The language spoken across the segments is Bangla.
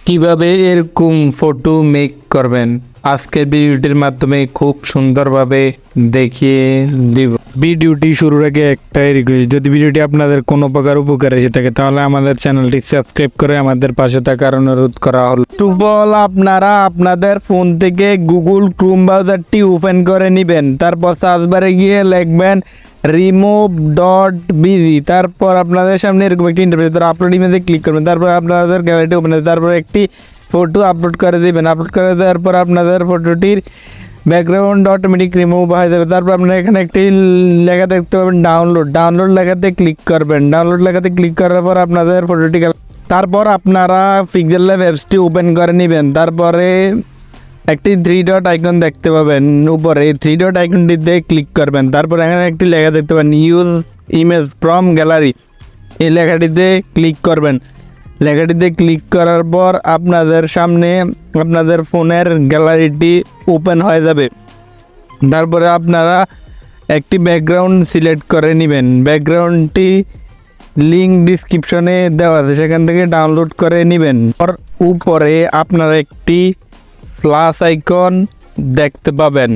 কিভাবে এরকম ফটো মেক করবেন আজকের ভিডিওটির মাধ্যমে খুব সুন্দরভাবে দেখিয়ে দিব। ভিডিওটি শুরুর আগে একটাই রিকোয়েস্ট, যদি ভিডিওটি আপনাদের কোনো প্রকার উপকার এসে থাকে তাহলে আমাদের চ্যানেলটি সাবস্ক্রাইব করে আমাদের পাশে থাকার অনুরোধ করা হলো। টুবল আপনারা আপনাদের ফোন থেকে গুগল ক্রোম ব্রাউজারটি ওপেন করে নেবেন, তারপর সার্চ বারে গিয়ে লিখবেন remove.bg। তারপর আপনাদের সামনে এরকম একটি ইন্টারফেস, আপলোড ইমেজে ক্লিক করবেন, তারপর আপনাদের গ্যালারিটি ওপেন হবে, তারপর একটি ফটো আপলোড করে দেবেন। আপলোড করে দেওয়ার পর আপনাদের ফটোটির ব্যাকগ্রাউন্ড অটোমেটিক রিমুভ হয়ে যাবে। তারপর আপনারা এখানে একটি লেখা দেখতে পাবেন ডাউনলোড লেখাতে ক্লিক করবেন। ডাউনলোড লেখাতে ক্লিক করার পর আপনাদের ফটোটি, তারপর আপনারা পিক্সেল ল্যাব অ্যাপসটি ওপেন করে নেবেন। তারপরে একটি 3 ডট আইকন দেখতে পাবেন উপরে, এই 3 ডট আইকনটিতে ক্লিক করবেন। তারপর এখানে একটি লেখা দেখতে পাবেন ইউজ ইমেজ ফ্রম গ্যালারি, এই লেখাটিতে ক্লিক করবেন। লেখাটিতে ক্লিক করার পর আপনাদের সামনে আপনাদের ফোনের গ্যালারিটি ওপেন হয়ে যাবে। তারপরে আপনারা একটি ব্যাকগ্রাউন্ড সিলেক্ট করে নেবেন। ব্যাকগ্রাউন্ডটি লিঙ্ক ডিসক্রিপশনে দেওয়া আছে, সেখান থেকে ডাউনলোড করে নেবেন। উপরে আপনারা একটি প্লাস আইকন দেখতে পাবেন,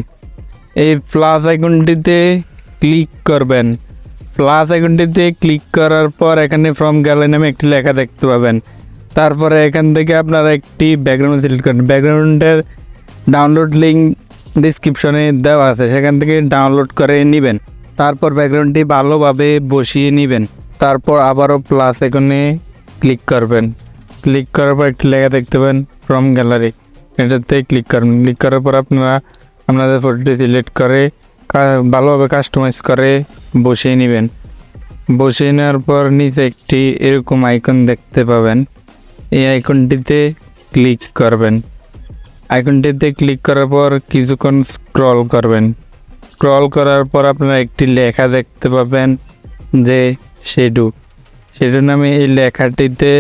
এই প্লাস আইকনটিতে ক্লিক করবেন। প্লাস আইকনটিতে ক্লিক করার পর এখানে ফ্রম গ্যালারি নামে একটি লেখা দেখতে পাবেন। তারপরে এখান থেকে আপনারা একটি ব্যাকগ্রাউন্ড সিলেক্ট করেন। ব্যাকগ্রাউন্ডের ডাউনলোড লিঙ্ক ডিসক্রিপশনে দেওয়া আছে, সেখান থেকে ডাউনলোড করে নেবেন। তারপর ব্যাকগ্রাউন্ডটি ভালোভাবে বসিয়ে নেবেন। তারপর আবারও প্লাস আইকনে ক্লিক করবেন। ক্লিক করার পর একটি লেখা দেখতে পাবেন ফ্রম গ্যালারি, এটাতে ক্লিক করবেন। ক্লিক করার পর আপনারা আপনাদের ফটোটি সিলেক্ট করে ভালোভাবে কাস্টমাইজ করে বসিয়ে নেবেন। বসিয়ে নেওয়ার পর নিচে একটি এরকম আইকন দেখতে পাবেন, এই আইকনটিতে ক্লিক করবেন। আইকনটিতে ক্লিক করার পর কিছুক্ষণ স্ক্রল করবেন। স্ক্রল করার পর আপনারা একটি লেখা দেখতে পাবেন যে শ্যাডো নামে, এই লেখাটিতে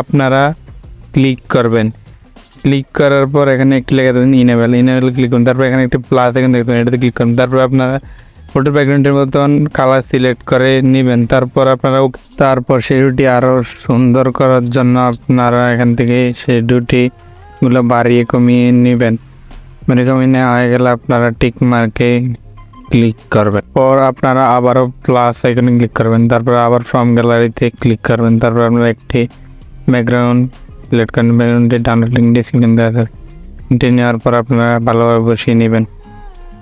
আপনারা ক্লিক করবেন। ক্লিক করার পর এখানে একটি লেখা দেবেন ইনেবল ক্লিক করুন। তারপর এখানে একটি প্লাস এখানে দেখবেন, এটাতে ক্লিক করুন। তারপর আপনারা ফটোর ব্যাকগ্রাউন্ডের মতন কালার সিলেক্ট করে নেবেন। তারপর তারপর শ্যাডোটি আরও সুন্দর করার জন্য আপনারা এখান থেকে শ্যাডোটিগুলো বাড়িয়ে কমিয়ে নেবেন। মানে কমিয়ে নেওয়া হয়ে গেলে আপনারা টিক মার্কে ক্লিক করবেন। পর আপনারা আবারও প্লাস আইকনে ক্লিক করবেন। তারপর আবার ফ্রম গ্যালারিতে ক্লিক করবেন। তারপর আপনারা একটি ব্যাকগ্রাউন্ড সিলেক্ট করেন। ব্যাকগ্রাউন্ডে ডাউনলোড লিঙ্ক ডিসক্রিপশন দেওয়া আছে, এটি নেওয়ার পর আপনারা ভালোভাবে বসিয়ে নেবেন।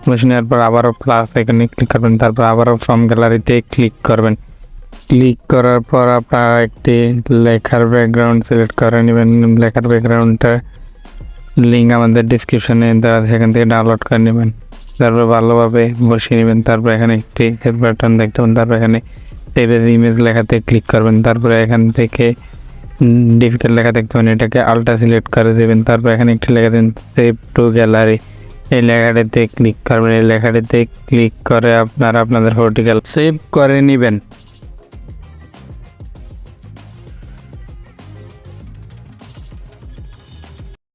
বসিয়ে নেওয়ার পর আবারও প্লাস আইকনে ক্লিক করবেন। তারপর আবারও ফ্রম গ্যালারিতে ক্লিক করবেন। ক্লিক করার পর আপনারা একটি লেখার ব্যাকগ্রাউন্ড সিলেক্ট করে নেবেন। লেখার ব্যাকগ্রাউন্ডটা লিঙ্ক আমাদের ডিসক্রিপশনে দেওয়া আছে, সেখান থেকে ডাউনলোড করে নেবেন। তারপর ভালোভাবে বসিয়ে নেবেন। তারপর এখানে একটি সেভ বাটন দেখতে পাবেন। তারপর এখানে সেভ এজ ইমেজ লেখাতে ক্লিক করবেন। তারপরে এখান থেকে ডিফিকাল্ট লেখা দেখতে পাবেন, এটাকে আলট্রা সিলেক্ট করে দেবেন। তারপর এখানে একটি লেখা দেবেন সেভ টু গ্যালারি, এই লেখাটিতে ক্লিক করবেন। এই লেখাটিতে ক্লিক করে আপনারা আপনাদের ফটোটি সেভ করে নেবেন।